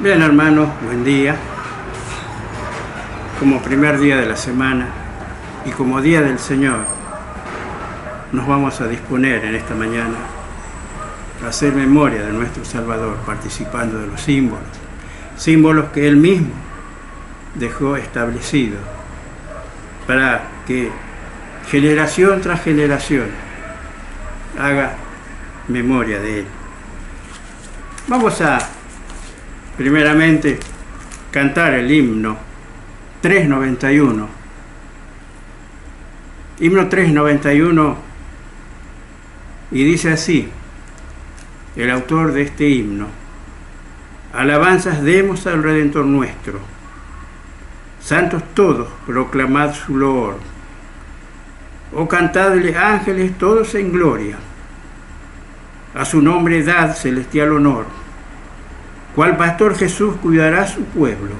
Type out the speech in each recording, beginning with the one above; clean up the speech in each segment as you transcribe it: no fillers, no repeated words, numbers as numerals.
Bien, hermanos, buen día. Como primer día de la semana y como día del Señor, nos vamos a disponer en esta mañana a hacer memoria de nuestro Salvador, participando de los símbolos que Él mismo dejó establecidos para que generación tras generación haga memoria de Él. Vamos a primeramente cantar el himno 391. Himno 391, y dice así el autor de este himno: alabanzas demos al Redentor nuestro, santos todos, proclamad su loor. Oh, cantadle ángeles todos en gloria, a su nombre dad celestial honor. Cual pastor Jesús cuidará su pueblo,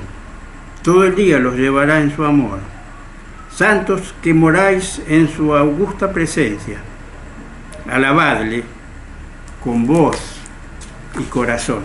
todo el día los llevará en su amor. Santos que moráis en su augusta presencia, alabadle con voz y corazón.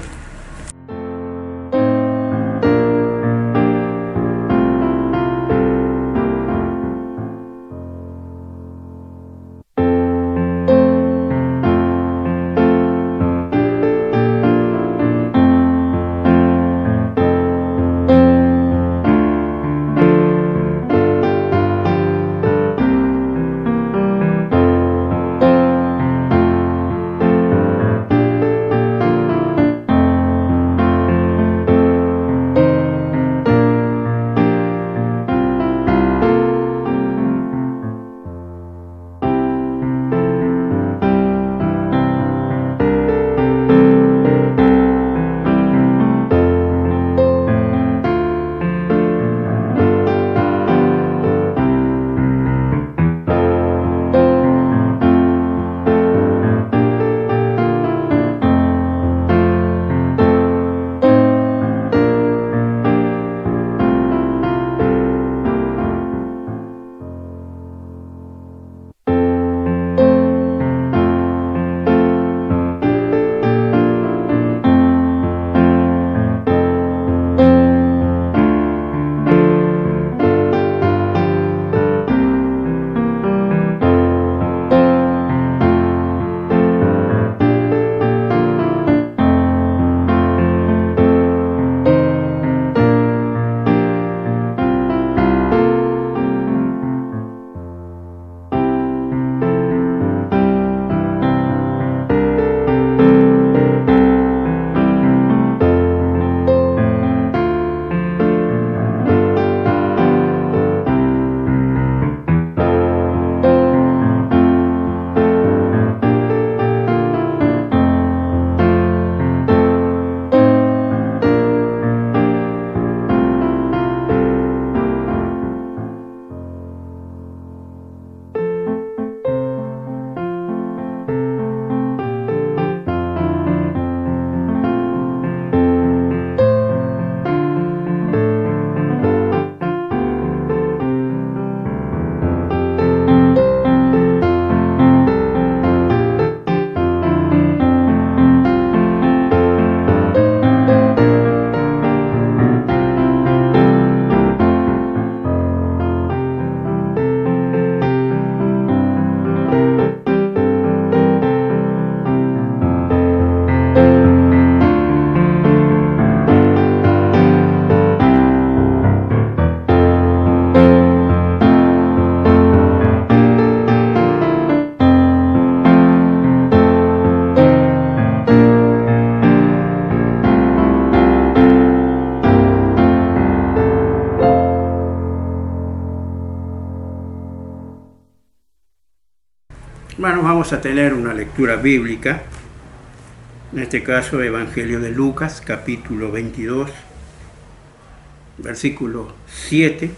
Hermanos, vamos a tener una lectura bíblica, en este caso Evangelio de Lucas, capítulo 22, versículo 7.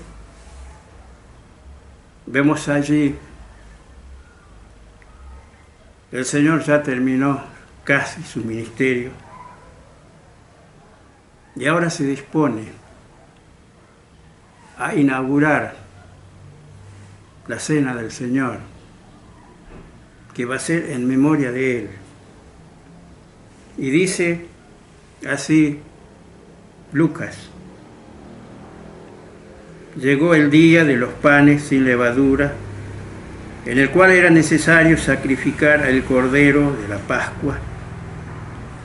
Vemos allí, el Señor ya terminó casi su ministerio y ahora se dispone a inaugurar la cena del Señor, que va a ser en memoria de Él. Y dice así Lucas. Llegó el día de los panes sin levadura, en el cual era necesario sacrificar al Cordero de la Pascua.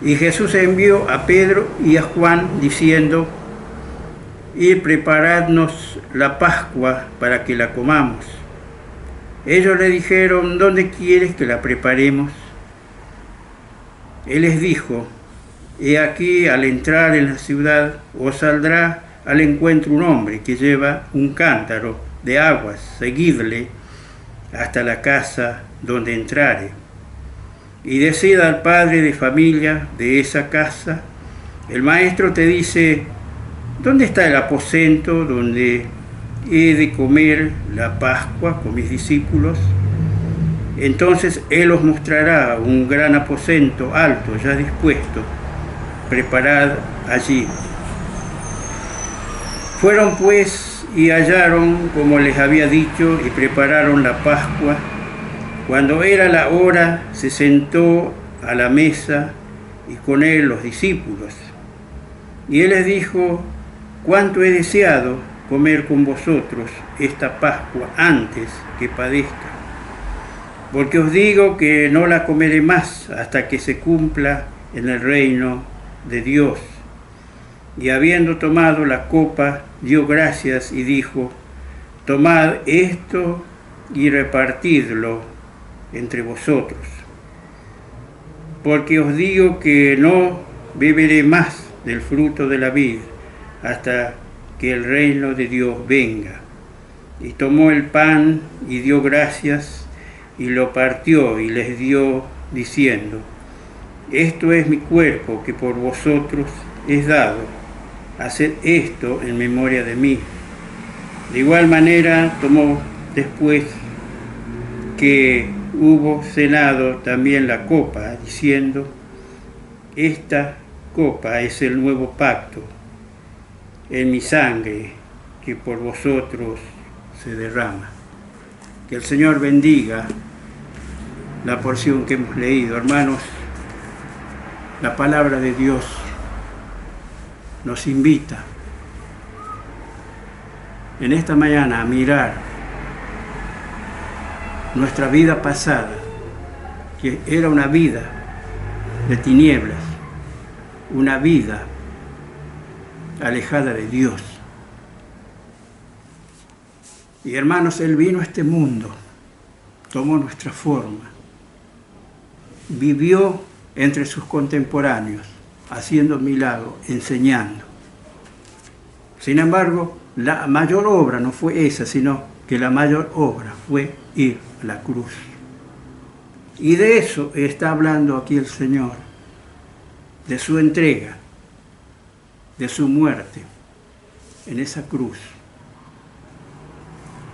Y Jesús envió a Pedro y a Juan diciendo: «Id, preparadnos la Pascua para que la comamos». Ellos le dijeron: «¿Dónde quieres que la preparemos?». Él les dijo: «He aquí, al entrar en la ciudad, os saldrá al encuentro un hombre que lleva un cántaro de aguas. Seguidle hasta la casa donde entrare. Y decid al padre de familia de esa casa: el maestro te dice: ¿dónde está el aposento donde he de comer la Pascua con mis discípulos? Entonces él os mostrará un gran aposento alto, ya dispuesto. Preparad allí». Fueron pues y hallaron como les había dicho, y prepararon la Pascua. Cuando era la hora, se sentó a la mesa y con él los discípulos. Y él les dijo: «Cuánto he deseado comer con vosotros esta Pascua antes que padezca. Porque os digo que no la comeré más hasta que se cumpla en el reino de Dios». Y habiendo tomado la copa, dio gracias y dijo: «Tomad esto y repartidlo entre vosotros. Porque os digo que no beberé más del fruto de la vid hasta que el reino de Dios venga». Y tomó el pan y dio gracias y lo partió y les dio, diciendo: «Esto es mi cuerpo que por vosotros es dado. Haced esto en memoria de mí». De igual manera tomó después que hubo cenado también la copa, diciendo: «Esta copa es el nuevo pacto en mi sangre, que por vosotros se derrama». Que el Señor bendiga la porción que hemos leído. Hermanos, la palabra de Dios nos invita en esta mañana a mirar nuestra vida pasada, que era una vida de tinieblas, una vida alejada de Dios. Y hermanos, Él vino a este mundo, tomó nuestra forma, vivió entre sus contemporáneos, haciendo milagros, enseñando. Sin embargo, la mayor obra no fue esa, sino que la mayor obra fue ir a la cruz. Y de eso está hablando aquí el Señor, de su entrega, de su muerte en esa cruz.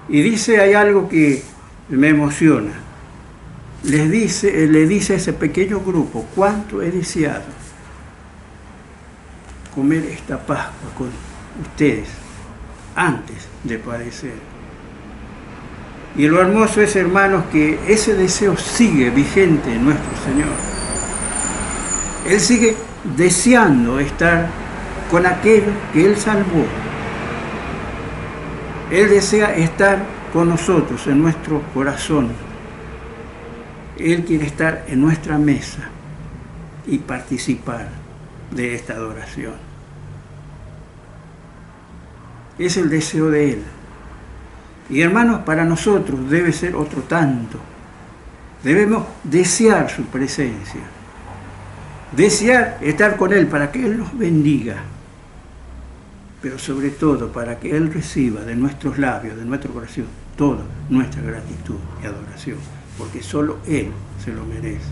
Y dice, hay algo que me emociona. Le dice a ese pequeño grupo: «Cuánto he deseado comer esta Pascua con ustedes antes de padecer». Y lo hermoso es, hermanos, que ese deseo sigue vigente en nuestro Señor. Él sigue deseando estar con aquellos que Él salvó. Él desea estar con nosotros en nuestro corazón. Él quiere estar en nuestra mesa y participar de esta adoración. Es el deseo de Él. Y hermanos, para nosotros debe ser otro tanto. Debemos desear su presencia. Desear estar con Él para que Él nos bendiga. Pero sobre todo para que Él reciba de nuestros labios, de nuestro corazón, toda nuestra gratitud y adoración. Porque solo Él se lo merece.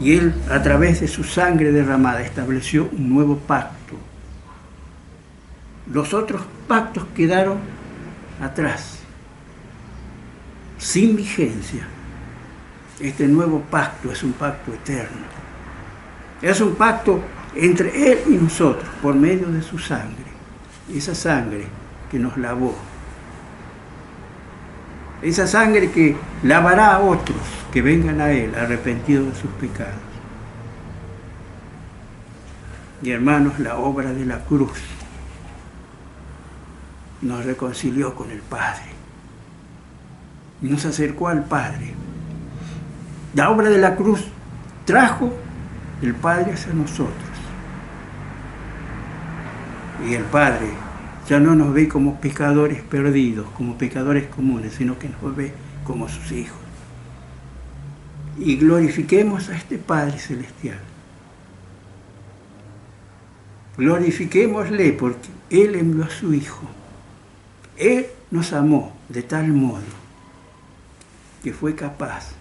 Y Él, a través de su sangre derramada, estableció un nuevo pacto. Los otros pactos quedaron atrás, sin vigencia. Este nuevo pacto es un pacto eterno. Es un pacto entre Él y nosotros, por medio de su sangre. Esa sangre que nos lavó. Esa sangre que lavará a otros que vengan a Él arrepentidos de sus pecados. Y hermanos, la obra de la cruz nos reconcilió con el Padre. Nos acercó al Padre. La obra de la cruz trajo el Padre hacia nosotros. Y el Padre ya no nos ve como pecadores perdidos, como pecadores comunes, sino que nos ve como sus hijos. Y glorifiquemos a este Padre Celestial. Glorifiquémosle porque Él envió a su Hijo. Él nos amó de tal modo que fue capaz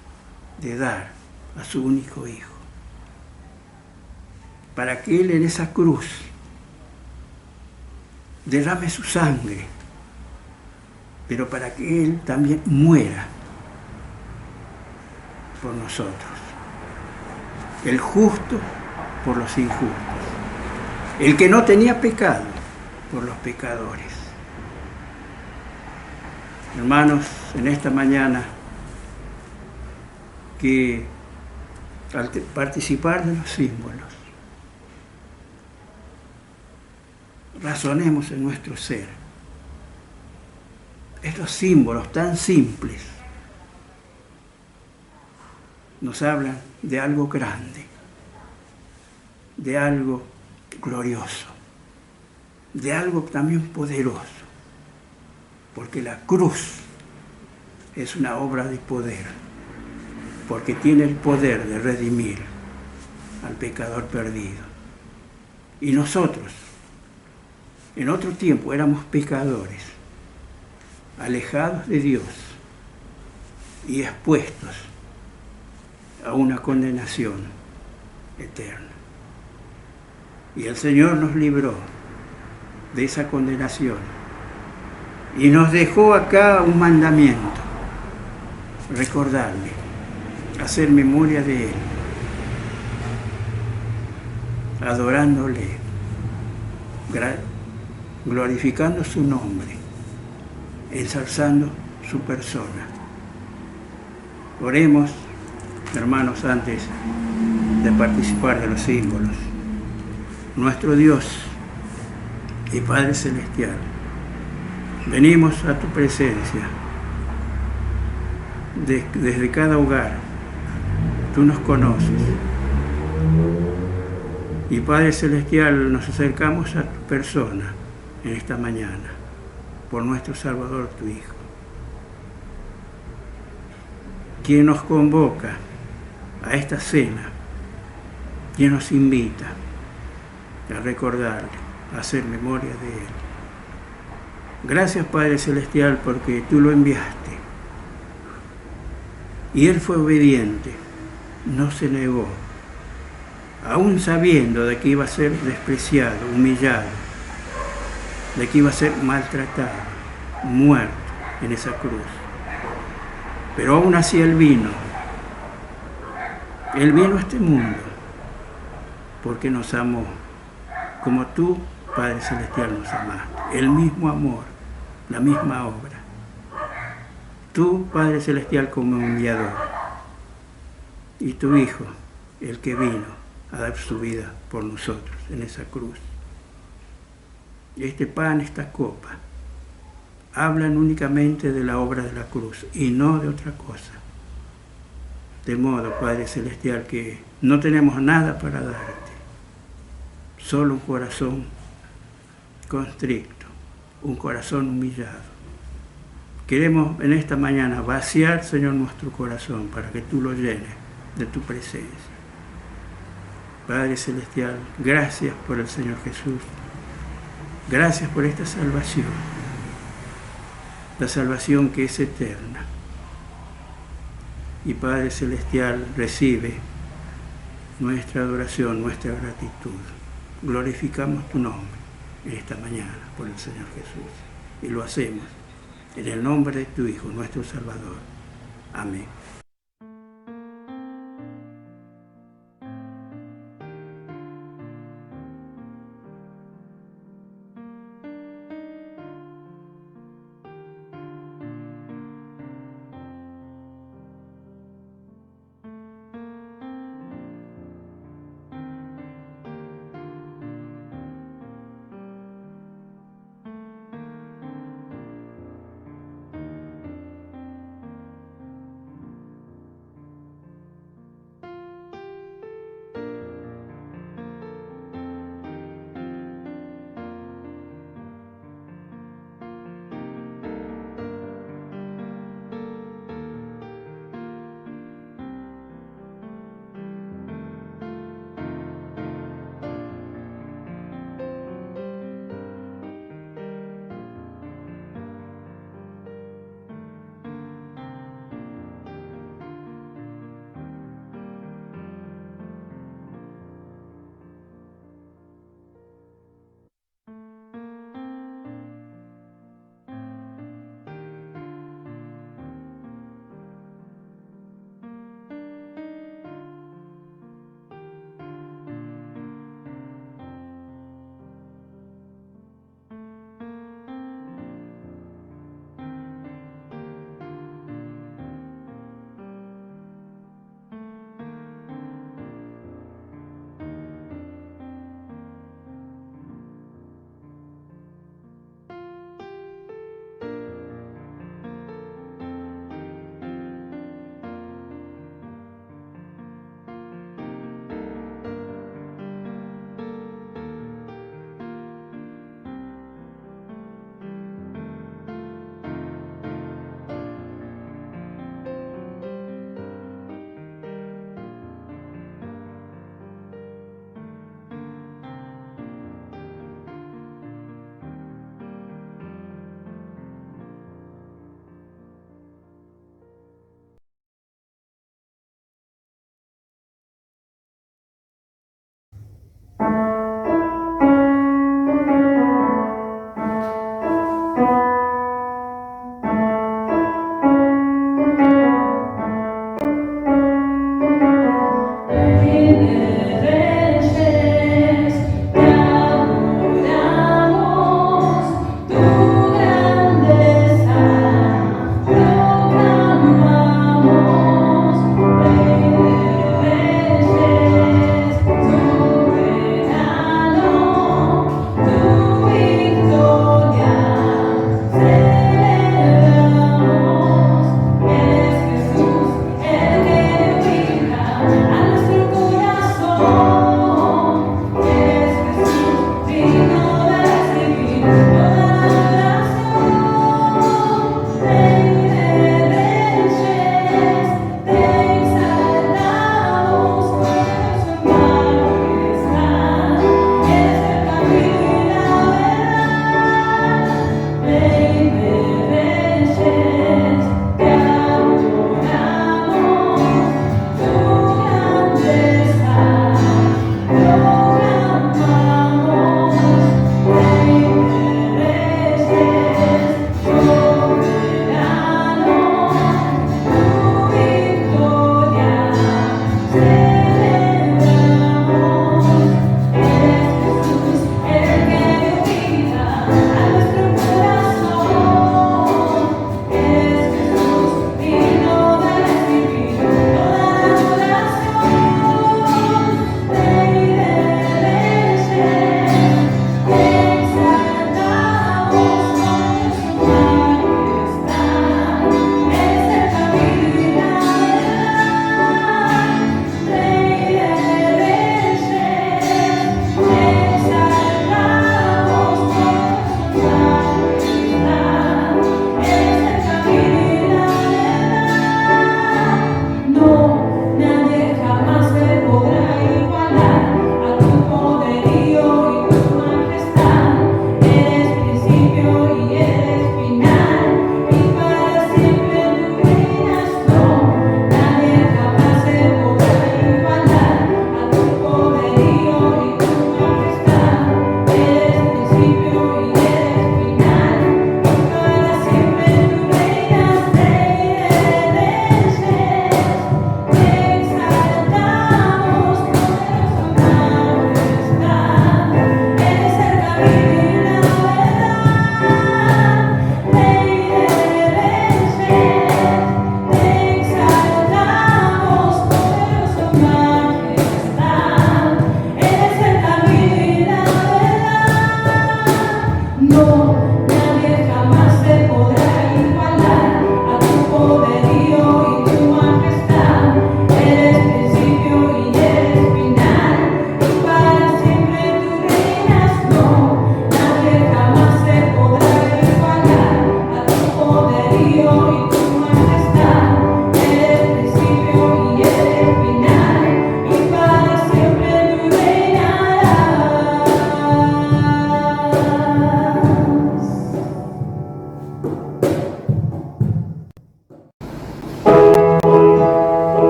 de dar a su único Hijo, para que Él en esa cruz derrame su sangre, pero para que Él también muera por nosotros, el justo por los injustos, el que no tenía pecado por los pecadores. Hermanos, en esta mañana, que al participar de los símbolos, razonemos en nuestro ser. Estos símbolos tan simples nos hablan de algo grande, de algo glorioso, de algo también poderoso, porque la cruz es una obra de poder, porque tiene el poder de redimir al pecador perdido. Y nosotros, en otro tiempo, éramos pecadores, alejados de Dios y expuestos a una condenación eterna. Y el Señor nos libró de esa condenación y nos dejó acá un mandamiento: recordarle, hacer memoria de Él, adorándole, glorificando su nombre, ensalzando su persona. Oremos, hermanos, antes de participar de los símbolos. Nuestro Dios y Padre Celestial, venimos a tu presencia desde cada hogar. Tú nos conoces. Y Padre Celestial, nos acercamos a tu persona en esta mañana, por nuestro Salvador, tu Hijo, quien nos convoca a esta cena, quien nos invita a recordarle, a hacer memoria de Él. Gracias, Padre Celestial, porque tú lo enviaste y Él fue obediente, no se negó, aún sabiendo de que iba a ser despreciado, humillado, de que iba a ser maltratado, muerto en esa cruz. Pero aún así Él vino a este mundo porque nos amó, como tú, Padre Celestial, nos amaste. El mismo amor, la misma obra. Tú, Padre Celestial, como enviador, y tu Hijo, el que vino a dar su vida por nosotros en esa cruz. Y este pan, esta copa, hablan únicamente de la obra de la cruz y no de otra cosa. De modo, Padre Celestial, que no tenemos nada para darte, solo un corazón constricto, un corazón humillado. Queremos en esta mañana vaciar, Señor, nuestro corazón para que tú lo llenes de tu presencia. Padre Celestial, gracias por el Señor Jesús. Gracias por esta salvación, la salvación que es eterna. Y Padre Celestial, recibe nuestra adoración, nuestra gratitud. Glorificamos tu nombre en esta mañana por el Señor Jesús. Y lo hacemos en el nombre de tu Hijo, nuestro Salvador. Amén.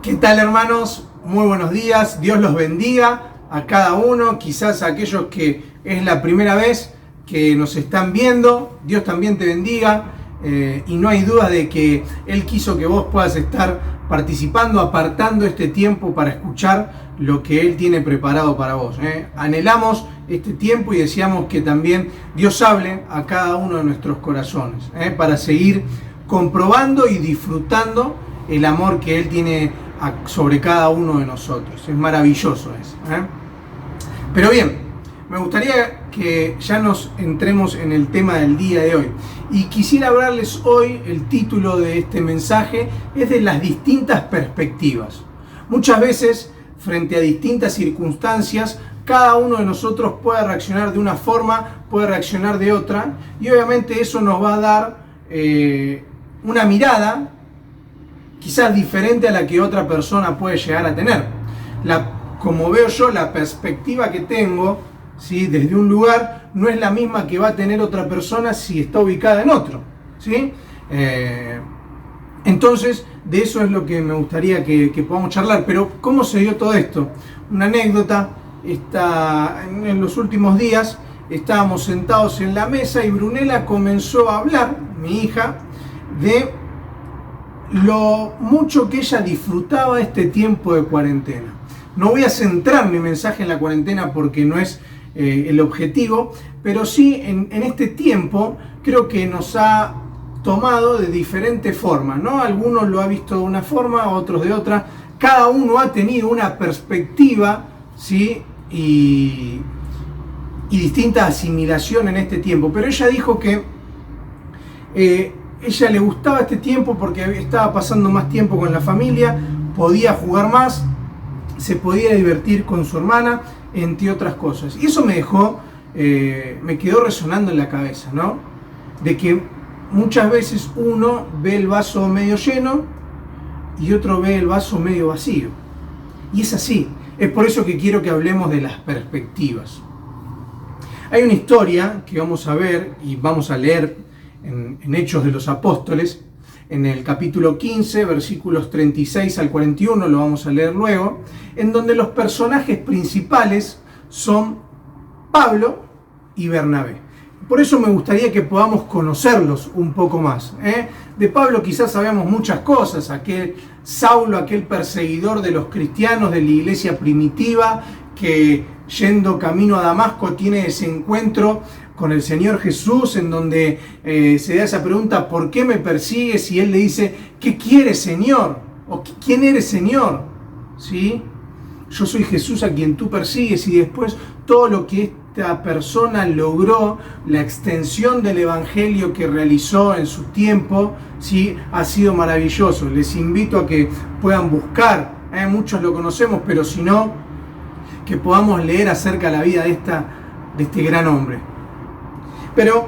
¿Qué tal, hermanos? Muy buenos días, Dios los bendiga a cada uno, quizás a aquellos que es la primera vez que nos están viendo, Dios también te bendiga, y no hay duda de que Él quiso que vos puedas estar participando, apartando este tiempo para escuchar lo que Él tiene preparado para vos. Anhelamos este tiempo y deseamos que también Dios hable a cada uno de nuestros corazones, para seguir comprobando y disfrutando el amor que Él tiene sobre cada uno de nosotros. Es maravilloso eso. Pero bien, me gustaría que ya nos entremos en el tema del día de hoy. Y quisiera hablarles hoy, el título de este mensaje es de las distintas perspectivas. Muchas veces, frente a distintas circunstancias, cada uno de nosotros puede reaccionar de una forma, puede reaccionar de otra, y obviamente eso nos va a dar una mirada quizás diferente a la que otra persona puede llegar a tener. Como veo yo, la perspectiva que tengo, ¿sí?, desde un lugar no es la misma que va a tener otra persona si está ubicada en otro, ¿sí? Entonces, de eso es lo que me gustaría que podamos charlar. Pero, ¿cómo se dio todo esto? Una anécdota, en los últimos días estábamos sentados en la mesa y Brunella comenzó a hablar, mi hija, de lo mucho que ella disfrutaba este tiempo de cuarentena. No voy a centrar mi mensaje en la cuarentena porque no es el objetivo, pero sí en este tiempo creo que nos ha tomado de diferentes formas, ¿no? Algunos lo han visto de una forma, otros de otra. Cada uno ha tenido una perspectiva, ¿sí?, y distinta asimilación en este tiempo. Pero ella dijo que ella le gustaba este tiempo porque estaba pasando más tiempo con la familia, podía jugar más, se podía divertir con su hermana, entre otras cosas. Y eso me dejó, me quedó resonando en la cabeza, ¿no? De que muchas veces uno ve el vaso medio lleno y otro ve el vaso medio vacío. Y es así. Es por eso que quiero que hablemos de las perspectivas. Hay una historia que vamos a ver y vamos a leer en Hechos de los Apóstoles, en el capítulo 15, versículos 36 al 41, lo vamos a leer luego, en donde los personajes principales son Pablo y Bernabé. Por eso me gustaría que podamos conocerlos un poco más. De Pablo quizás sabemos muchas cosas, aquel Saulo, aquel perseguidor de los cristianos de la iglesia primitiva, que yendo camino a Damasco tiene ese encuentro con el Señor Jesús, en donde se da esa pregunta: ¿por qué me persigues? Y él le dice: ¿qué quieres, Señor? ¿O quién eres, Señor? ¿Sí? Yo soy Jesús a quien tú persigues. Y después todo lo que esta persona logró, la extensión del evangelio que realizó en su tiempo, ¿sí?, ha sido maravilloso. Les invito a que puedan buscar, muchos lo conocemos, pero si no, que podamos leer acerca de la vida de este gran hombre. Pero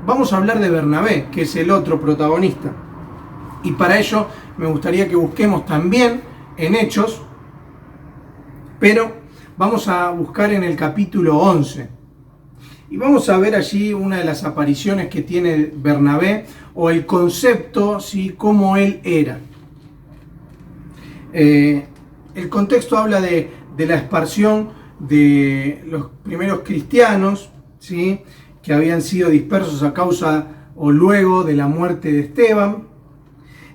vamos a hablar de Bernabé, que es el otro protagonista. Y para ello me gustaría que busquemos también en Hechos, pero vamos a buscar en el capítulo 11. Y vamos a ver allí una de las apariciones que tiene Bernabé, o el concepto, ¿sí?, cómo él era. El contexto habla de la esparción de los primeros cristianos, ¿sí?, que habían sido dispersos a causa o luego de la muerte de Esteban,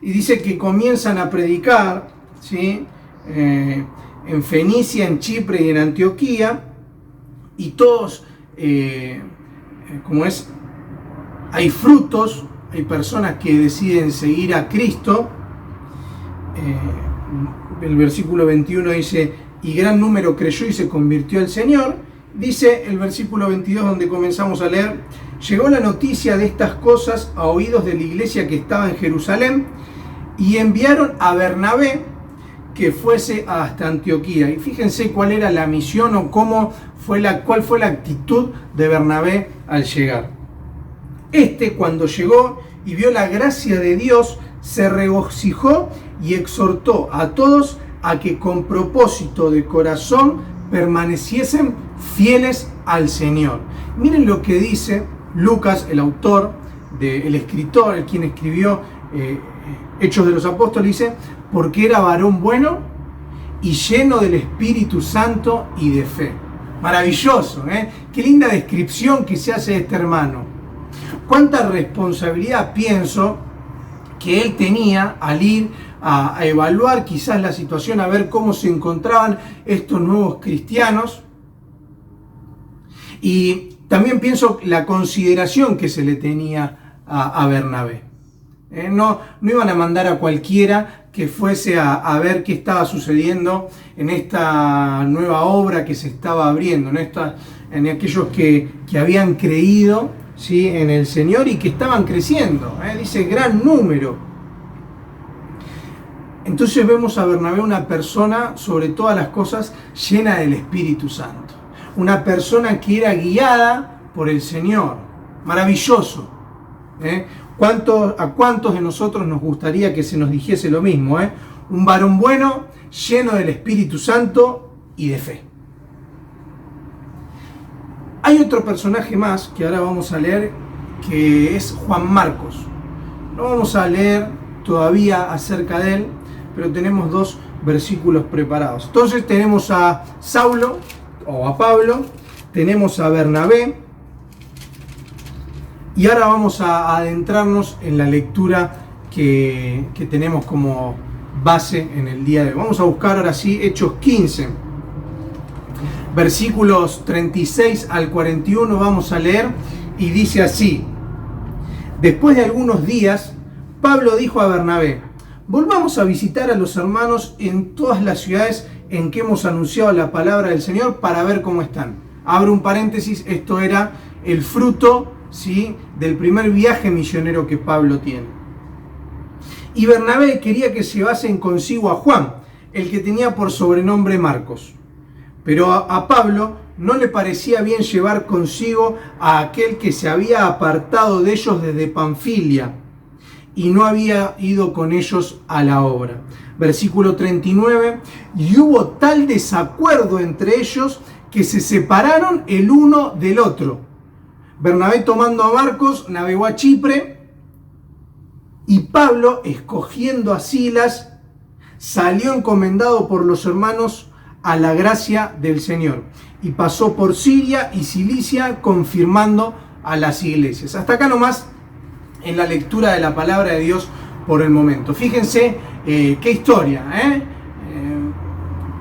y dice que comienzan a predicar, ¿sí?, en Fenicia, en Chipre y en Antioquía, y todos, hay frutos, hay personas que deciden seguir a Cristo, el versículo 21 dice, y gran número creyó y se convirtió al Señor. Dice el versículo 22, donde comenzamos a leer, llegó la noticia de estas cosas a oídos de la iglesia que estaba en Jerusalén, y enviaron a Bernabé que fuese hasta Antioquía. Y fíjense cuál era la misión o cuál fue la actitud de Bernabé al llegar. Cuando llegó y vio la gracia de Dios, se regocijó y exhortó a todos a que con propósito de corazón permaneciesen fieles al Señor. Miren lo que dice Lucas, el autor, el escritor, el quien escribió Hechos de los Apóstoles, dice, porque era varón bueno y lleno del Espíritu Santo y de fe. Maravilloso, ¿eh? Qué linda descripción que se hace de este hermano. Cuánta responsabilidad pienso que él tenía al ir a evaluar quizás la situación, a ver cómo se encontraban estos nuevos cristianos. Y también pienso la consideración que se le tenía a Bernabé. No iban a mandar a cualquiera que fuese a ver qué estaba sucediendo en esta nueva obra que se estaba abriendo, en aquellos que habían creído, ¿sí?, en el Señor y que estaban creciendo. Dice gran número. Entonces vemos a Bernabé una persona, sobre todas las cosas, llena del Espíritu Santo. Una persona que era guiada por el Señor. Maravilloso. ¿A cuántos de nosotros nos gustaría que se nos dijese lo mismo? Un varón bueno, lleno del Espíritu Santo y de fe. Hay otro personaje más que ahora vamos a leer, que es Juan Marcos. No vamos a leer todavía acerca de él, pero tenemos 2 versículos preparados. Entonces tenemos a Saulo, o a Pablo, tenemos a Bernabé, y ahora vamos a adentrarnos en la lectura que tenemos como base en el día de hoy. Vamos a buscar ahora sí Hechos 15, versículos 36 al 41, vamos a leer, y dice así: después de algunos días, Pablo dijo a Bernabé, volvamos a visitar a los hermanos en todas las ciudades en que hemos anunciado la palabra del Señor para ver cómo están. Abro un paréntesis, esto era el fruto, ¿sí?, del primer viaje misionero que Pablo tiene. Y Bernabé quería que llevasen consigo a Juan, el que tenía por sobrenombre Marcos. Pero a Pablo no le parecía bien llevar consigo a aquel que se había apartado de ellos desde Panfilia y no había ido con ellos a la obra. Versículo 39, y hubo tal desacuerdo entre ellos que se separaron el uno del otro. Bernabé, tomando a Marcos, navegó a Chipre, y Pablo, escogiendo a Silas, salió encomendado por los hermanos a la gracia del Señor, y pasó por Siria y Cilicia, confirmando a las iglesias. Hasta acá nomás en la lectura de la palabra de Dios por el momento. Fíjense qué historia,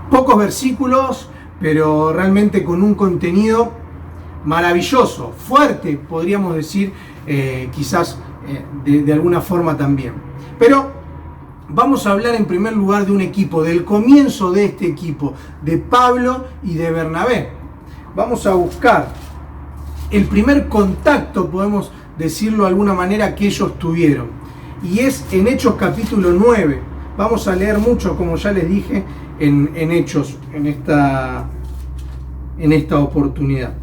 pocos versículos, pero realmente con un contenido maravilloso, fuerte, podríamos decir, quizás de alguna forma también. Pero vamos a hablar en primer lugar de un equipo, del comienzo de este equipo, de Pablo y de Bernabé. Vamos a buscar el primer contacto, podemos decirlo de alguna manera, que ellos tuvieron. Y es en Hechos capítulo 9. Vamos a leer mucho, como ya les dije, en Hechos, en esta oportunidad.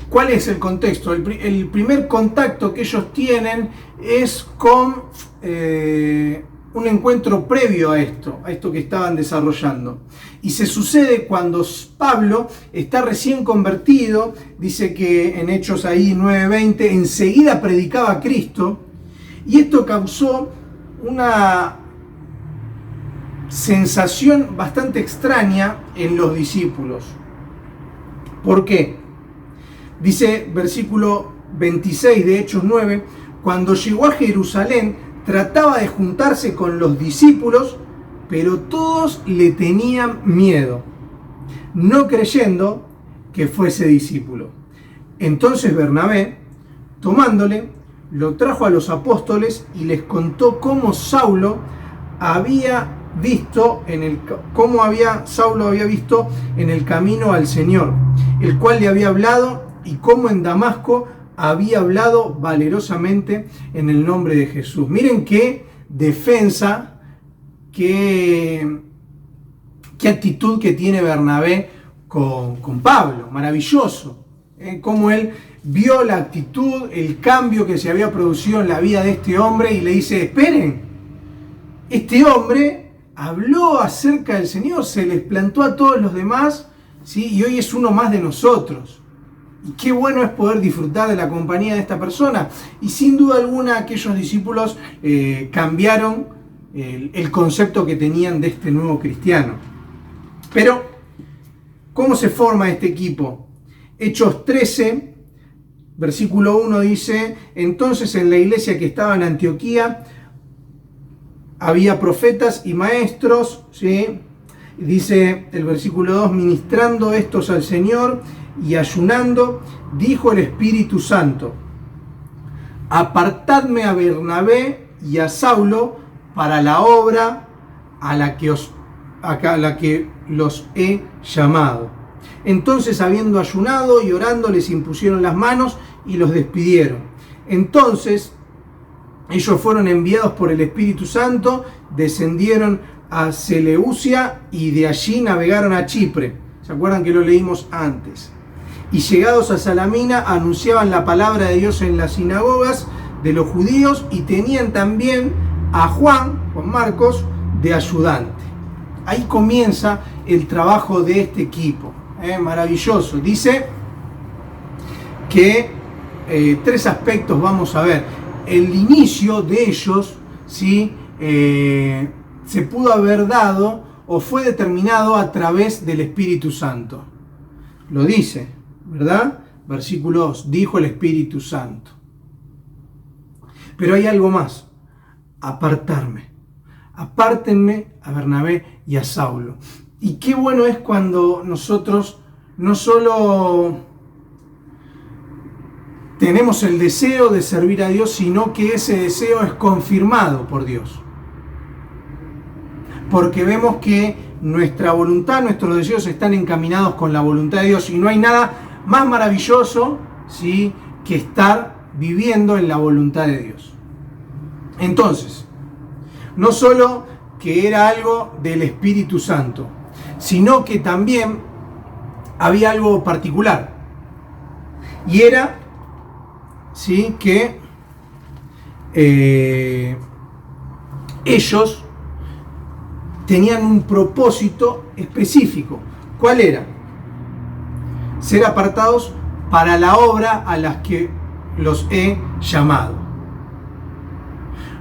¿Cuál es el contexto? El primer contacto que ellos tienen es con un encuentro previo a esto que estaban desarrollando. Y se sucede cuando Pablo está recién convertido, dice que en Hechos ahí 9:20, enseguida predicaba a Cristo, y esto causó una sensación bastante extraña en los discípulos. ¿Por qué? Dice versículo 26 de Hechos 9, cuando llegó a Jerusalén, trataba de juntarse con los discípulos, pero todos le tenían miedo, no creyendo que fuese discípulo. Entonces Bernabé, tomándole, lo trajo a los apóstoles y les contó cómo Saulo había visto Saulo había visto en el camino al Señor, el cual le había hablado, y cómo en Damasco había hablado valerosamente en el nombre de Jesús. Miren qué defensa, qué actitud que tiene Bernabé con Pablo, maravilloso. Cómo él vio la actitud, el cambio que se había producido en la vida de este hombre y le dice: esperen, este hombre habló acerca del Señor, se les plantó a todos los demás, ¿sí? Y hoy es uno más de nosotros. Y qué bueno es poder disfrutar de la compañía de esta persona. Y sin duda alguna aquellos discípulos cambiaron el concepto que tenían de este nuevo cristiano. Pero, ¿cómo se forma este equipo? Hechos 13, versículo 1 dice: entonces en la iglesia que estaba en Antioquía había profetas y maestros, ¿sí? Dice el versículo 2: ministrando estos al Señor y ayunando, dijo el Espíritu Santo: apartadme a Bernabé y a Saulo para la obra a la que los he llamado. Entonces, habiendo ayunado y orando, les impusieron las manos y los despidieron. Entonces ellos fueron enviados por el Espíritu Santo, descendieron a Seleucia y de allí navegaron a Chipre. ¿Se acuerdan que lo leímos antes? Y llegados a Salamina anunciaban la palabra de Dios en las sinagogas de los judíos, y tenían también a Juan Marcos, de ayudante. Ahí comienza el trabajo de este equipo. Maravilloso. Dice que 3 aspectos vamos a ver. El inicio de ellos, ¿sí? Se pudo haber dado o fue determinado a través del Espíritu Santo. Lo dice, ¿verdad? Versículo 2, dijo el Espíritu Santo. Pero hay algo más: apartarme. Apártenme a Bernabé y a Saulo. Y qué bueno es cuando nosotros no solo tenemos el deseo de servir a Dios, sino que ese deseo es confirmado por Dios. Porque vemos que nuestra voluntad, nuestros deseos están encaminados con la voluntad de Dios, y no hay nada más maravilloso, ¿sí?, que estar viviendo en la voluntad de Dios. Entonces, no solo que era algo del Espíritu Santo, sino que también había algo particular, y era, ¿sí?, que ellos tenían un propósito específico. ¿Cuál era? Ser apartados para la obra a la que los he llamado.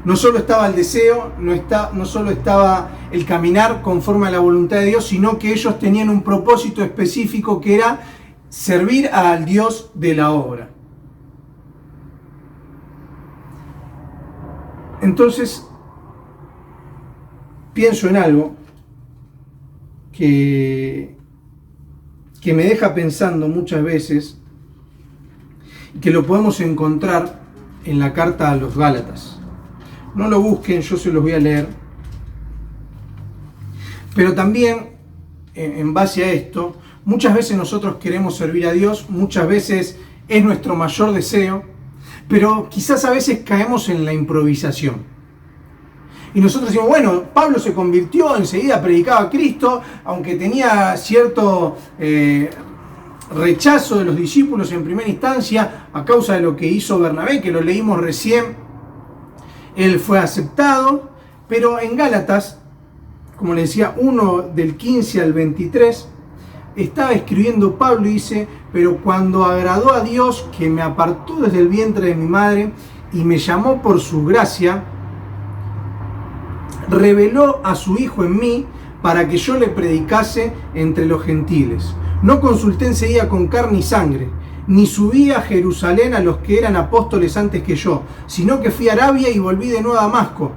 No solo estaba el deseo, no solo estaba el caminar conforme a la voluntad de Dios, sino que ellos tenían un propósito específico, que era servir al Dios de la obra. Entonces, pienso en algo que me deja pensando muchas veces, que lo podemos encontrar en la carta a los Gálatas. No lo busquen, yo se los voy a leer. Pero también, en base a esto, muchas veces nosotros queremos servir a Dios, muchas veces es nuestro mayor deseo, pero quizás a veces caemos en la improvisación. Y nosotros decimos: bueno, Pablo se convirtió, enseguida predicaba a Cristo, aunque tenía cierto rechazo de los discípulos en primera instancia a causa de lo que hizo Bernabé, que lo leímos recién. Él fue aceptado, pero en Gálatas, como le decía, 1 del 15 al 23, estaba escribiendo Pablo y dice: pero cuando agradó a Dios, que me apartó desde el vientre de mi madre y me llamó por su gracia, reveló a su Hijo en mí para que yo le predicase entre los gentiles. No consulté enseguida con carne y sangre, ni subí a Jerusalén a los que eran apóstoles antes que yo, sino que fui a Arabia y volví de nuevo a Damasco.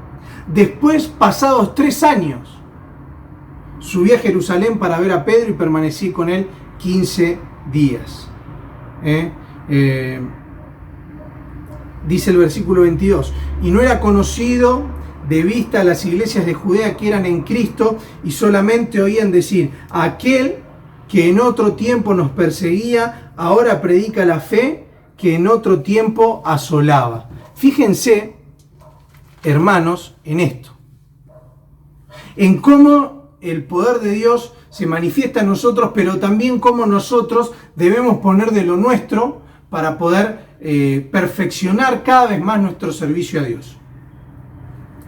Después, pasados 3 años, subí a Jerusalén para ver a Pedro y permanecí con él 15 días. Dice el versículo 22, y no era conocido de vista a las iglesias de Judea que eran en Cristo y solamente oían decir: aquel que en otro tiempo nos perseguía, ahora predica la fe que en otro tiempo asolaba. Fíjense, hermanos, en esto, en cómo el poder de Dios se manifiesta en nosotros, pero también cómo nosotros debemos poner de lo nuestro para poder perfeccionar cada vez más nuestro servicio a Dios.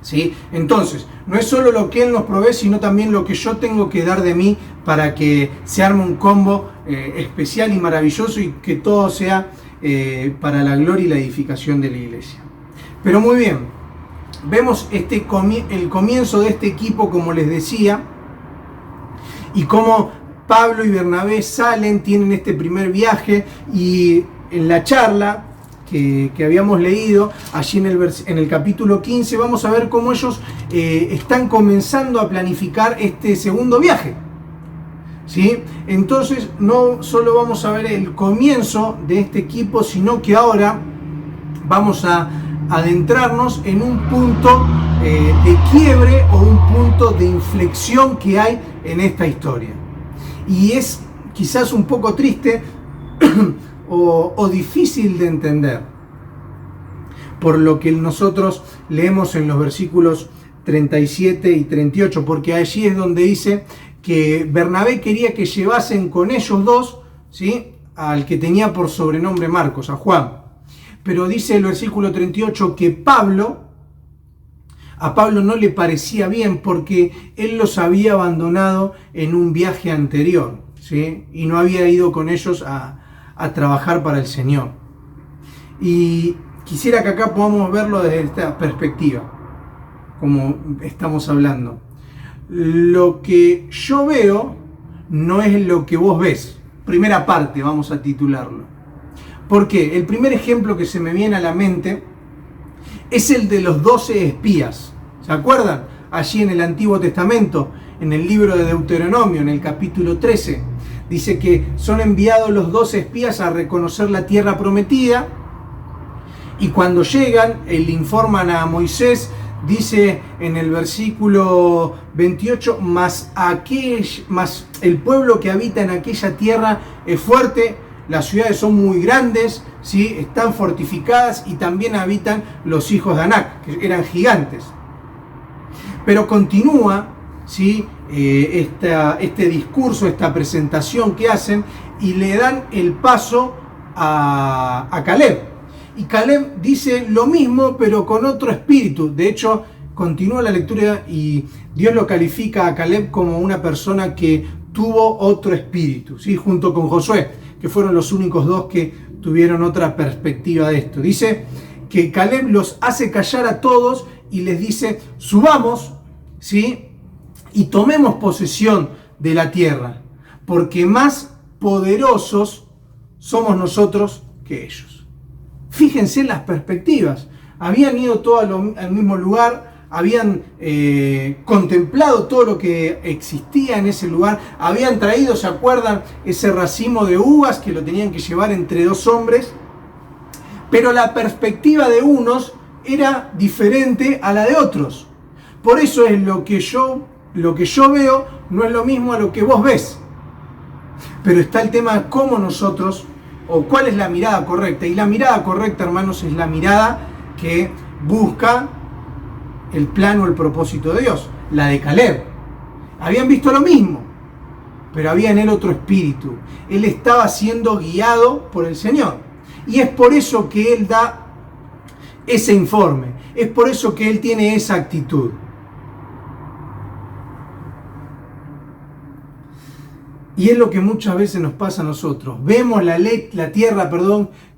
¿Sí? Entonces, no es solo lo que Él nos provee, sino también lo que yo tengo que dar de mí para que se arme un combo especial y maravilloso y que todo sea para la gloria y la edificación de la iglesia. Pero muy bien, vemos el comienzo de este equipo, como les decía, y cómo Pablo y Bernabé salen, tienen este primer viaje, y en la charla que habíamos leído allí en el capítulo 15, vamos a ver cómo ellos están comenzando a planificar este segundo viaje. ¿Sí? Entonces no solo vamos a ver el comienzo de este equipo, sino que ahora vamos a adentrarnos en un punto de quiebre o un punto de inflexión que hay en esta historia. Y es quizás un poco triste o difícil de entender, por lo que nosotros leemos en los versículos 37 y 38, porque allí es donde dice que Bernabé quería que llevasen con ellos dos, ¿sí?, al que tenía por sobrenombre Marcos, a Juan. Pero dice el versículo 38 que a Pablo no le parecía bien porque él los había abandonado en un viaje anterior, ¿sí?, y no había ido con ellos a trabajar para el Señor. Y quisiera que acá podamos verlo desde esta perspectiva, como estamos hablando. Lo que yo veo no es lo que vos ves. Primera parte, vamos a titularlo. ¿Por qué? El primer ejemplo que se me viene a la mente es el de los 12 espías. ¿Se acuerdan? Allí en el Antiguo Testamento, en el libro de Deuteronomio, en el capítulo 13. Dice que son enviados los 12 espías a reconocer la tierra prometida, y cuando llegan, le informan a Moisés, dice en el versículo 28, mas el pueblo que habita en aquella tierra es fuerte, las ciudades son muy grandes, ¿sí?, están fortificadas, y también habitan los hijos de Anac, que eran gigantes. Pero continúa, ¿sí?, este discurso, esta presentación que hacen, y le dan el paso a Caleb. Y Caleb dice lo mismo, pero con otro espíritu. De hecho, continúa la lectura y Dios lo califica a Caleb como una persona que tuvo otro espíritu, ¿sí?, junto con Josué, que fueron los únicos dos que tuvieron otra perspectiva de esto. Dice que Caleb los hace callar a todos y les dice: subamos, ¿sí?, y tomemos posesión de la tierra, porque más poderosos somos nosotros que ellos. Fíjense en las perspectivas. Habían ido todos al mismo lugar, habían contemplado todo lo que existía en ese lugar, habían traído, ¿se acuerdan?, ese racimo de uvas que lo tenían que llevar entre dos hombres, pero la perspectiva de unos era diferente a la de otros. Por eso es lo que yo veo no es lo mismo a lo que vos ves. Pero está el tema de cómo nosotros, o cuál es la mirada correcta. Y la mirada correcta, hermanos, es la mirada que busca el plan o el propósito de Dios. La de Caleb. Habían visto lo mismo, pero había en él otro espíritu. Él estaba siendo guiado por el Señor. Y es por eso que él da ese informe. Es por eso que él tiene esa actitud. Y es lo que muchas veces nos pasa a nosotros. Vemos la tierra,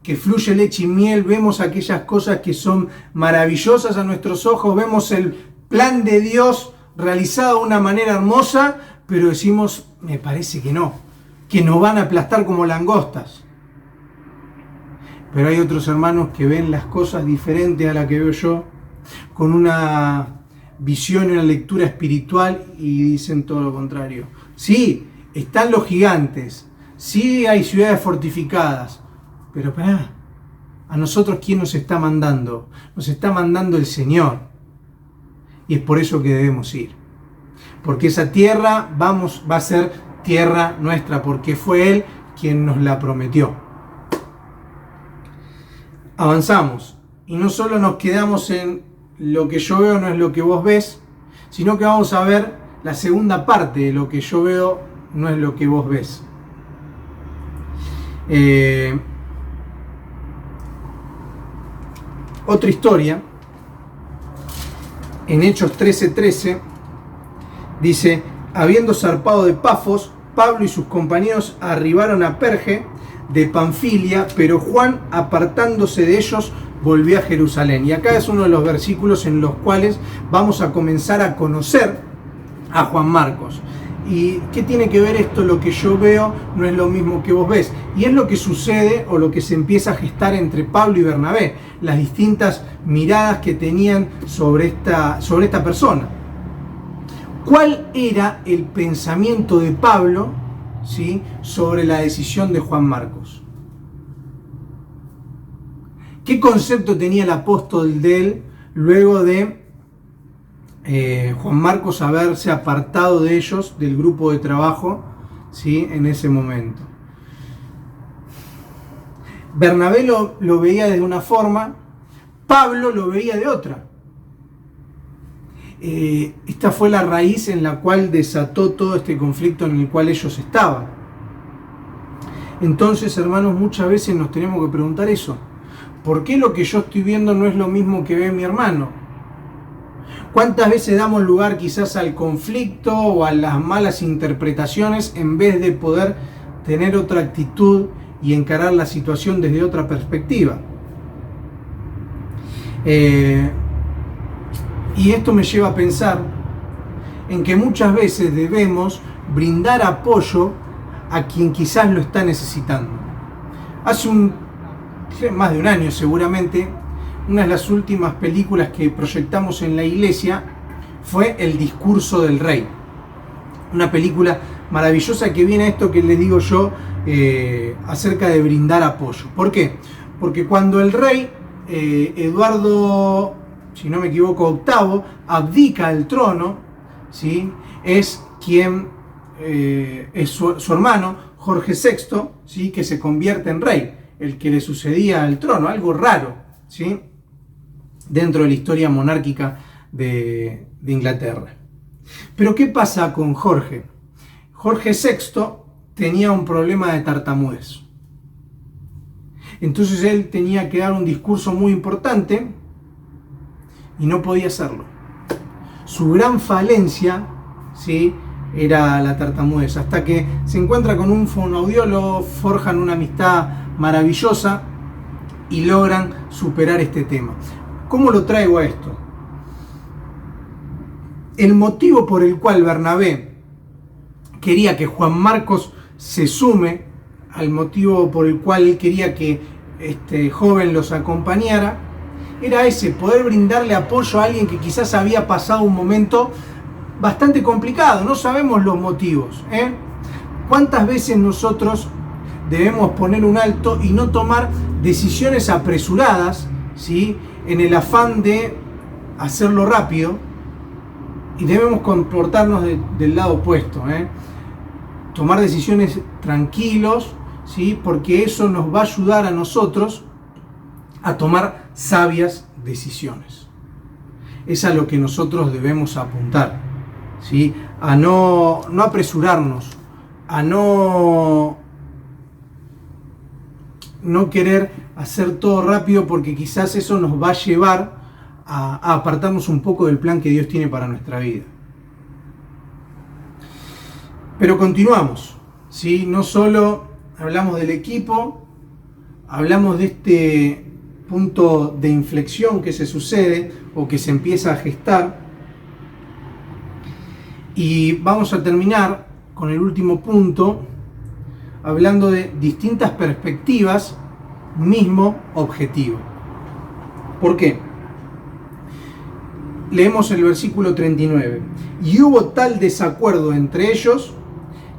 que fluye leche y miel, vemos aquellas cosas que son maravillosas a nuestros ojos, vemos el plan de Dios realizado de una manera hermosa, pero decimos: me parece que nos van a aplastar como langostas. Pero hay otros hermanos que ven las cosas diferentes a la que veo yo, con una visión y una lectura espiritual, y dicen todo lo contrario. Sí, están los gigantes, sí hay ciudades fortificadas, pero ¿a nosotros quién nos está mandando? Nos está mandando el Señor. y es por eso que debemos ir. Porque esa tierra va a ser tierra nuestra, porque fue Él quien nos la prometió. Avanzamos, y no solo nos quedamos en lo que yo veo no es lo que vos ves, sino que vamos a ver la segunda parte de lo que yo veo no es lo que vos ves. Otra historia, en Hechos 13:13, dice: habiendo zarpado de Pafos, Pablo y sus compañeros arribaron a Perge de Panfilia, pero Juan, apartándose de ellos, volvió a Jerusalén. Y acá es uno de los versículos en los cuales vamos a comenzar a conocer a Juan Marcos. ¿Y qué tiene que ver esto? Lo que yo veo no es lo mismo que vos ves. Y es lo que sucede o lo que se empieza a gestar entre Pablo y Bernabé. Las distintas miradas que tenían sobre esta persona. ¿Cuál era el pensamiento de Pablo, ¿sí?, sobre la decisión de Juan Marcos? ¿Qué concepto tenía el apóstol de él luego de Juan Marcos haberse apartado de ellos, del grupo de trabajo, ¿sí?, en ese momento? Bernabé lo veía de una forma, Pablo lo veía de otra. Esta fue la raíz en la cual desató todo este conflicto en el cual ellos estaban. Entonces, hermanos, muchas veces nos tenemos que preguntar eso. ¿Por qué lo que yo estoy viendo no es lo mismo que ve mi hermano? ¿Cuántas veces damos lugar quizás al conflicto o a las malas interpretaciones en vez de poder tener otra actitud y encarar la situación desde otra perspectiva? Y esto me lleva a pensar en que muchas veces debemos brindar apoyo a quien quizás lo está necesitando. Hace más de un año seguramente, una de las últimas películas que proyectamos en la iglesia fue El discurso del rey. Una película maravillosa que viene a esto que les digo yo acerca de brindar apoyo. ¿Por qué? Porque cuando el rey Eduardo, si no me equivoco, VIII, abdica el trono, ¿sí?, es quien es su hermano Jorge VI, ¿sí?, que se convierte en rey, el que le sucedía al trono, algo raro, ¿sí?, dentro de la historia monárquica de Inglaterra. Pero ¿qué pasa con Jorge? Jorge VI tenía un problema de tartamudez. Entonces él tenía que dar un discurso muy importante y no podía hacerlo. Su gran falencia, ¿sí?, era la tartamudez. Hasta que se encuentra con un fonoaudiólogo, forjan una amistad maravillosa y logran superar este tema. ¿Cómo lo traigo a esto? El motivo por el cual Bernabé quería que Juan Marcos se sume, al motivo por el cual él quería que este joven los acompañara, era ese: poder brindarle apoyo a alguien que quizás había pasado un momento bastante complicado. No sabemos los motivos, ¿eh? ¿Cuántas veces nosotros debemos poner un alto y no tomar decisiones apresuradas, ¿sí?, en el afán de hacerlo rápido, y debemos comportarnos del lado opuesto, tomar decisiones tranquilos, ¿sí?, porque eso nos va a ayudar a nosotros a tomar sabias decisiones. Es a lo que nosotros debemos apuntar, ¿sí?, a no apresurarnos, a no querer hacer todo rápido, porque quizás eso nos va a llevar a apartarnos un poco del plan que Dios tiene para nuestra vida. Pero continuamos, ¿sí? No solo hablamos del equipo, hablamos de este punto de inflexión que se sucede o que se empieza a gestar, y vamos a terminar con el último punto hablando de distintas perspectivas, mismo objetivo. ¿Por qué? Leemos el versículo 39. Y hubo tal desacuerdo entre ellos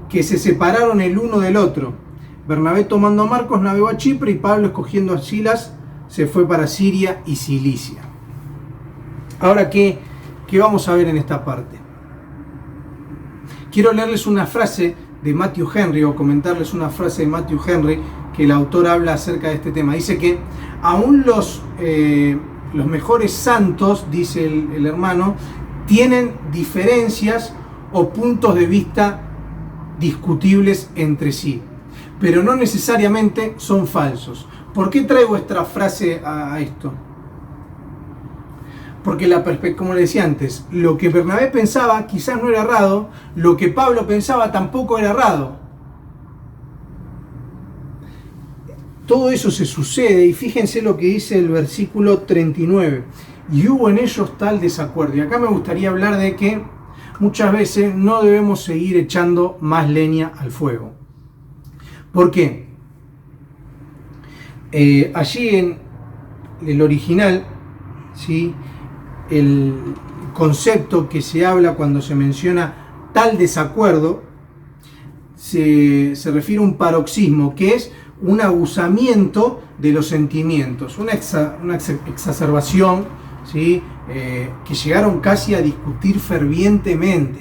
que se separaron el uno del otro. Bernabé, tomando a Marcos, navegó a Chipre, y Pablo, escogiendo a Silas, se fue para Siria y Cilicia. Ahora, ¿qué que vamos a ver en esta parte. Quiero leerles una frase de Matthew Henry, o comentarles una frase de Matthew Henry, que el autor habla acerca de este tema. Dice que aún los mejores santos, dice el hermano, tienen diferencias o puntos de vista discutibles entre sí, pero no necesariamente son falsos. ¿Por qué traigo esta frase a esto? Porque como le decía antes, lo que Bernabé pensaba quizás no era errado, lo que Pablo pensaba tampoco era errado. Todo eso se sucede, y fíjense lo que dice el versículo 39. Y hubo en ellos tal desacuerdo. Y acá me gustaría hablar de que muchas veces no debemos seguir echando más leña al fuego. ¿Por qué? Allí en el original, ¿sí?, el concepto que se habla cuando se menciona tal desacuerdo se refiere a un paroxismo, que es un aguzamiento de los sentimientos, una exacerbación, ¿sí?, que llegaron casi a discutir fervientemente,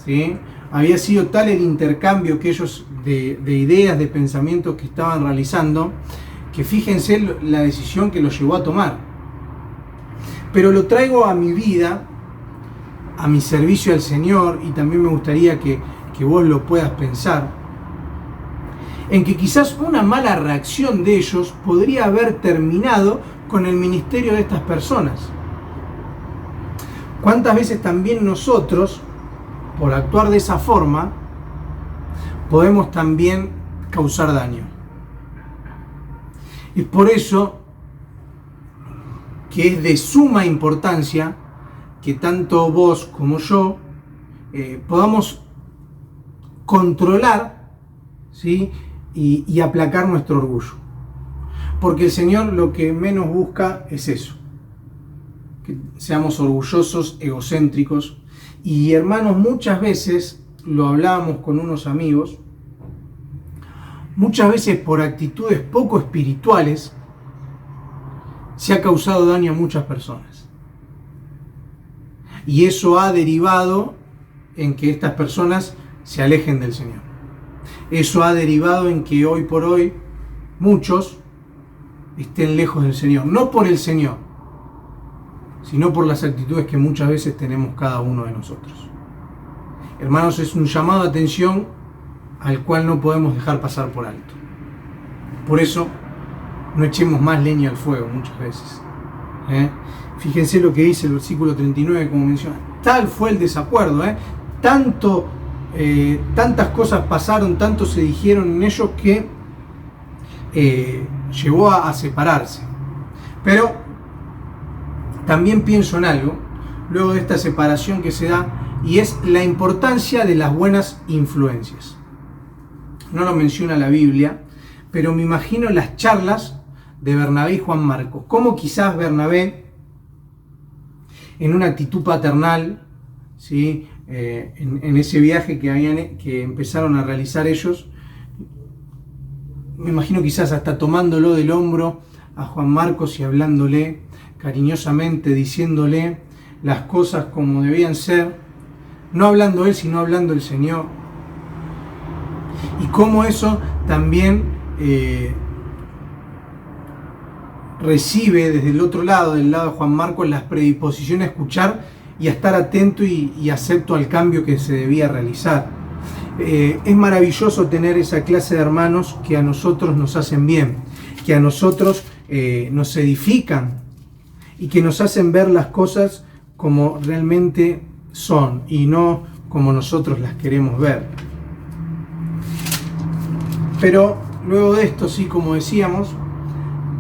¿sí? Había sido tal el intercambio que ellos de ideas, de pensamientos que estaban realizando, que fíjense la decisión que los llevó a tomar. Pero lo traigo a mi vida, a mi servicio al Señor, y también me gustaría que vos lo puedas pensar, en que quizás una mala reacción de ellos podría haber terminado con el ministerio de estas personas. ¿Cuántas veces también nosotros, por actuar de esa forma, podemos también causar daño? Y por eso que es de suma importancia que tanto vos como yo podamos controlar, ¿sí?, y aplacar nuestro orgullo. Porque el Señor lo que menos busca es eso, que seamos orgullosos, egocéntricos. Y hermanos, muchas veces, lo hablábamos con unos amigos, muchas veces por actitudes poco espirituales, se ha causado daño a muchas personas. Y eso ha derivado en que estas personas se alejen del Señor. Eso ha derivado en que hoy por hoy muchos estén lejos del Señor. No por el Señor, sino por las actitudes que muchas veces tenemos cada uno de nosotros. Hermanos, es un llamado de atención al cual no podemos dejar pasar por alto. Por eso, no echemos más leña al fuego muchas veces. Fíjense lo que dice el versículo 39, como menciona. Tal fue el desacuerdo, tantas cosas pasaron, tanto se dijeron en ellos, que llevó a separarse. Pero también pienso en algo, luego de esta separación que se da, y es la importancia de las buenas influencias. No lo menciona la Biblia, pero me imagino las charlas de Bernabé y Juan Marcos. Cómo quizás Bernabé, en una actitud paternal, ¿sí?, en ese viaje que empezaron a realizar ellos, me imagino quizás hasta tomándolo del hombro a Juan Marcos y hablándole cariñosamente, diciéndole las cosas como debían ser, no hablando él, sino hablando el Señor. Y cómo eso también recibe desde el otro lado, del lado de Juan Marcos, las predisposiciones a escuchar y a estar atento y acepto al cambio que se debía realizar. Es maravilloso tener esa clase de hermanos que a nosotros nos hacen bien, que a nosotros nos edifican y que nos hacen ver las cosas como realmente son y no como nosotros las queremos ver. Pero luego de esto, sí, como decíamos,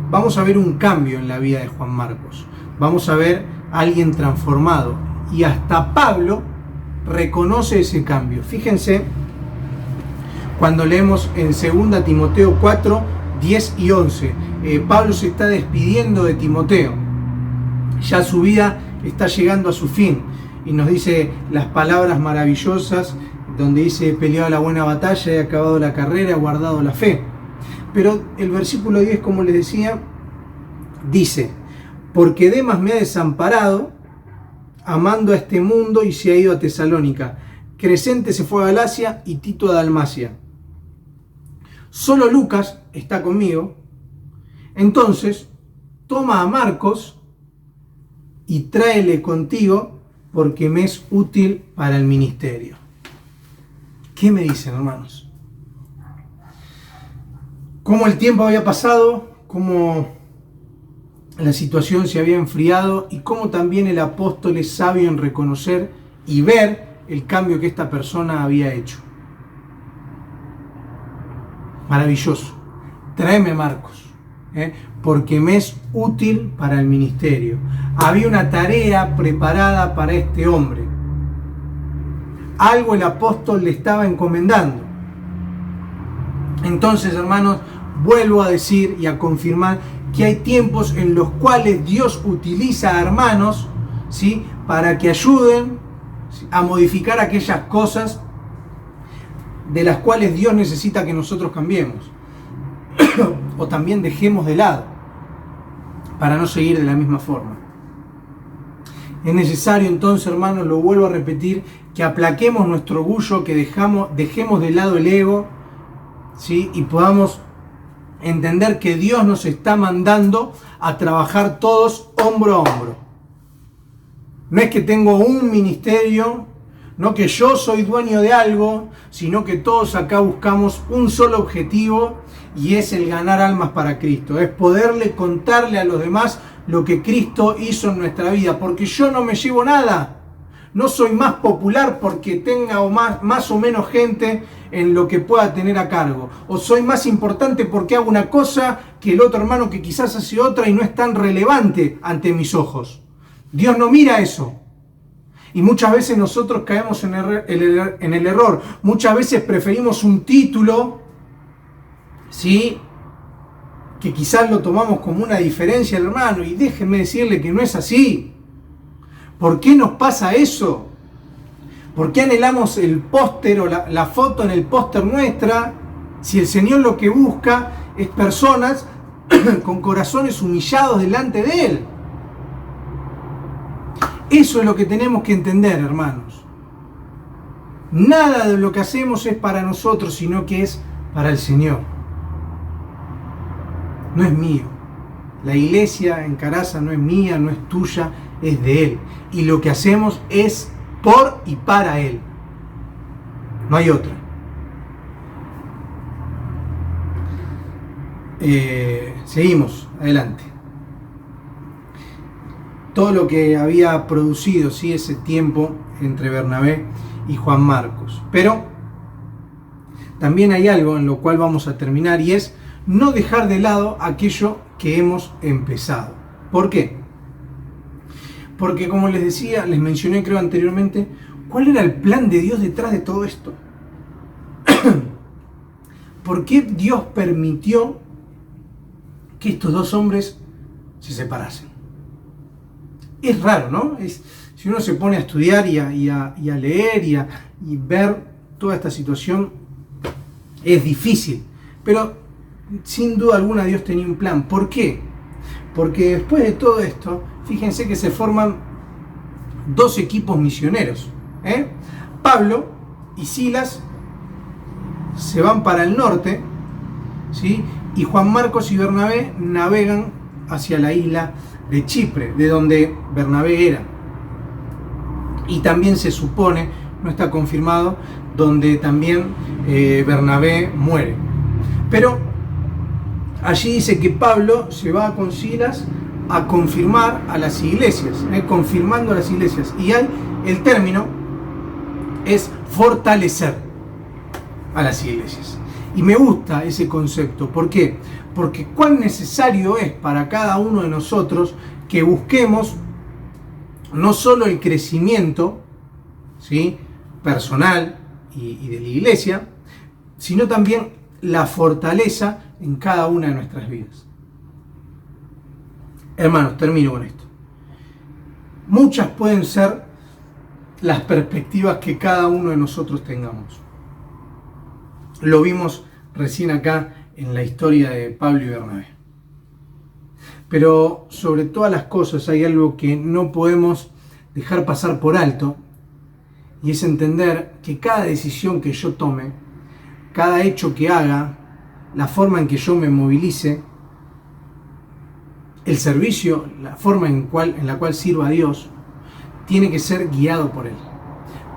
vamos a ver un cambio en la vida de Juan Marcos. Vamos a ver a alguien transformado. Y hasta Pablo reconoce ese cambio. Fíjense, cuando leemos en 2 Timoteo 4, 10 y 11, Pablo se está despidiendo de Timoteo. Ya su vida está llegando a su fin. Y nos dice las palabras maravillosas, donde dice: he peleado la buena batalla, he acabado la carrera, he guardado la fe. Pero el versículo 10, como les decía, dice: porque Demas me ha desamparado, amando a este mundo y se ha ido a Tesalónica. Crescente se fue a Galacia y Tito a Dalmacia. Solo Lucas está conmigo. Entonces, toma a Marcos y tráele contigo porque me es útil para el ministerio. ¿Qué me dicen, hermanos? Cómo el tiempo había pasado, cómo la situación se había enfriado y cómo también el apóstol es sabio en reconocer y ver el cambio que esta persona había hecho. Maravilloso. Tráeme Marcos, porque me es útil para el ministerio. Había una tarea preparada para este hombre. Algo el apóstol le estaba encomendando. Entonces, hermanos, vuelvo a decir y a confirmar que hay tiempos en los cuales Dios utiliza a hermanos, ¿sí?, para que ayuden a modificar aquellas cosas de las cuales Dios necesita que nosotros cambiemos o también dejemos de lado para no seguir de la misma forma. Es necesario entonces, hermanos, lo vuelvo a repetir, que aplaquemos nuestro orgullo, que dejemos de lado el ego, ¿sí?, y podamos entender que Dios nos está mandando a trabajar todos hombro a hombro. No es que tengo un ministerio, no que yo soy dueño de algo, sino que todos acá buscamos un solo objetivo y es el ganar almas para Cristo. Es poderle contarle a los demás lo que Cristo hizo en nuestra vida, porque yo no me llevo nada. No soy más popular porque tenga más o menos gente en lo que pueda tener a cargo. O soy más importante porque hago una cosa que el otro hermano que quizás hace otra y no es tan relevante ante mis ojos. Dios no mira eso. Y muchas veces nosotros caemos en el error. Muchas veces preferimos un título, ¿sí?, que quizás lo tomamos como una diferencia, hermano. Y déjenme decirle que no es así. ¿Por qué nos pasa eso? ¿Por qué anhelamos el póster o la foto en el póster nuestra? Si el Señor lo que busca es personas con corazones humillados delante de Él. Eso es lo que tenemos que entender, hermanos. Nada de lo que hacemos es para nosotros, sino que es para el Señor. No es mío. La iglesia en Caraza no es mía, no es tuya, es de Él. Y lo que hacemos es por y para Él. No hay otra. Seguimos, adelante. Todo lo que había producido, ¿sí?, ese tiempo entre Bernabé y Juan Marcos. Pero también hay algo en lo cual vamos a terminar y es no dejar de lado aquello que hemos empezado. ¿Por qué? Porque, como les decía, les mencioné creo anteriormente, ¿cuál era el plan de Dios detrás de todo esto? ¿Por qué Dios permitió que estos dos hombres se separasen? Es raro, ¿no? Si uno se pone a estudiar y a leer y ver toda esta situación, es difícil. Pero sin duda alguna Dios tenía un plan. ¿Por qué? Porque después de todo esto, fíjense que se forman dos equipos misioneros. Pablo y Silas se van para el norte, ¿sí?, y Juan Marcos y Bernabé navegan hacia la isla de Chipre, de donde Bernabé era. Y también se supone, no está confirmado, donde también Bernabé muere. Pero allí dice que Pablo se va con Silas a confirmar a las iglesias, confirmando a las iglesias. Y hay el término es fortalecer a las iglesias. Y me gusta ese concepto. ¿Por qué? Porque cuán necesario es para cada uno de nosotros que busquemos no solo el crecimiento, ¿sí?, personal y de la iglesia, sino también la fortaleza en cada una de nuestras vidas. Hermanos, termino con esto. Muchas pueden ser las perspectivas que cada uno de nosotros tengamos. Lo vimos recién acá en la historia de Pablo y Bernabé. Pero sobre todas las cosas hay algo que no podemos dejar pasar por alto, y es entender que cada decisión que yo tome, cada hecho que haga, la forma en que yo me movilice, el servicio, la forma en la cual sirva a Dios, tiene que ser guiado por Él.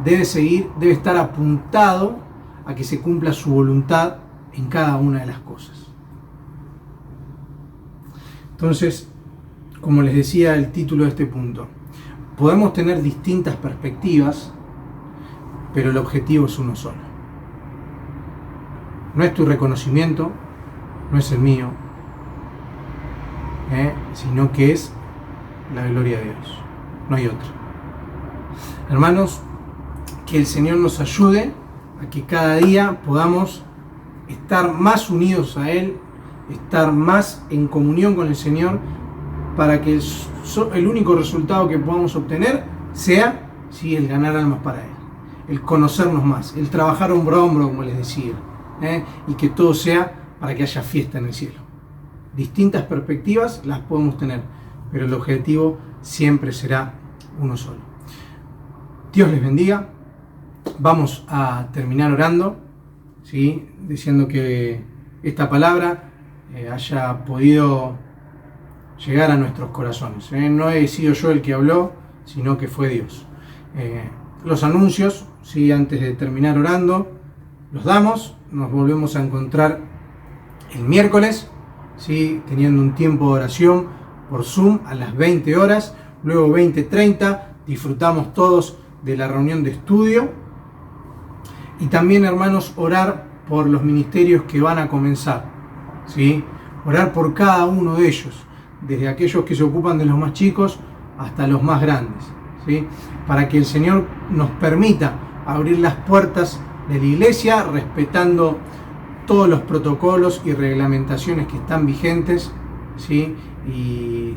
Debe estar apuntado a que se cumpla su voluntad en cada una de las cosas. Entonces, como les decía el título de este punto, podemos tener distintas perspectivas, pero el objetivo es uno solo. No es tu reconocimiento, no es el mío, sino que es la gloria de Dios. No hay otra. Hermanos, que el Señor nos ayude a que cada día podamos estar más unidos a Él, estar más en comunión con el Señor, para que el único resultado que podamos obtener sea el ganar almas para Él, el conocernos más, el trabajar hombro a hombro, como les decía, y que todo sea para que haya fiesta en el cielo. Distintas perspectivas las podemos tener, pero el objetivo siempre será uno solo. Dios les bendiga. Vamos a terminar orando, ¿sí? Diciendo que esta palabra haya podido llegar a nuestros corazones. No he sido yo el que habló, sino que fue Dios. Los anuncios, ¿sí? Antes de terminar orando, los damos. Nos volvemos a encontrar el miércoles, ¿sí? Teniendo un tiempo de oración por Zoom a las 20 horas, luego 20:30, disfrutamos todos de la reunión de estudio. Y también, hermanos, orar por los ministerios que van a comenzar, ¿sí? Orar por cada uno de ellos, desde aquellos que se ocupan de los más chicos hasta los más grandes, ¿sí? Para que el Señor nos permita abrir las puertas de la iglesia, respetando todos los protocolos y reglamentaciones que están vigentes, ¿sí? Y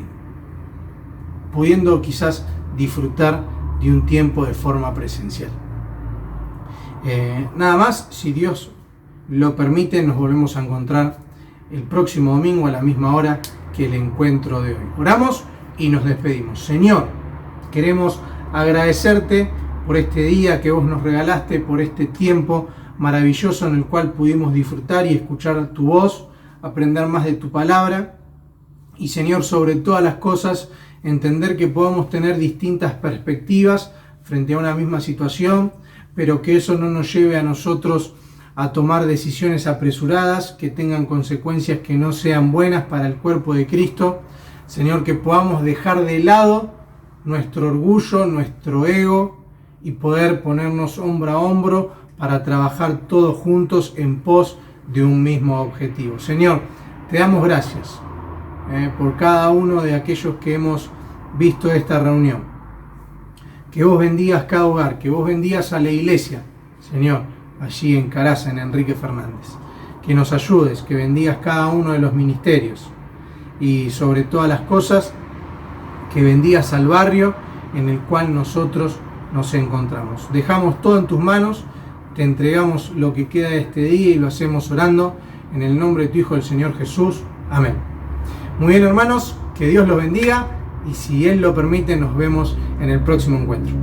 pudiendo quizás disfrutar de un tiempo de forma presencial. Nada más, si Dios lo permite, nos volvemos a encontrar el próximo domingo a la misma hora que el encuentro de hoy. Oramos y nos despedimos. Señor, queremos agradecerte por este día que vos nos regalaste, por este tiempo maravilloso en el cual pudimos disfrutar y escuchar tu voz, aprender más de tu palabra, y Señor, sobre todas las cosas, entender que podemos tener distintas perspectivas frente a una misma situación, pero que eso no nos lleve a nosotros a tomar decisiones apresuradas que tengan consecuencias que no sean buenas para el cuerpo de Cristo. Señor, que podamos dejar de lado nuestro orgullo, nuestro ego, y poder ponernos hombro a hombro para trabajar todos juntos en pos de un mismo objetivo. Señor, te damos gracias por cada uno de aquellos que hemos visto esta reunión. Que vos bendigas cada hogar, que vos bendigas a la iglesia, Señor, allí en Caraza, en Enrique Fernández. Que nos ayudes, que bendigas cada uno de los ministerios, y sobre todas las cosas, que bendigas al barrio en el cual nosotros nos encontramos. Dejamos todo en tus manos, te entregamos lo que queda de este día y lo hacemos orando en el nombre de tu Hijo, el Señor Jesús. Amén. Muy bien, hermanos, que Dios los bendiga, y si Él lo permite, nos vemos en el próximo encuentro.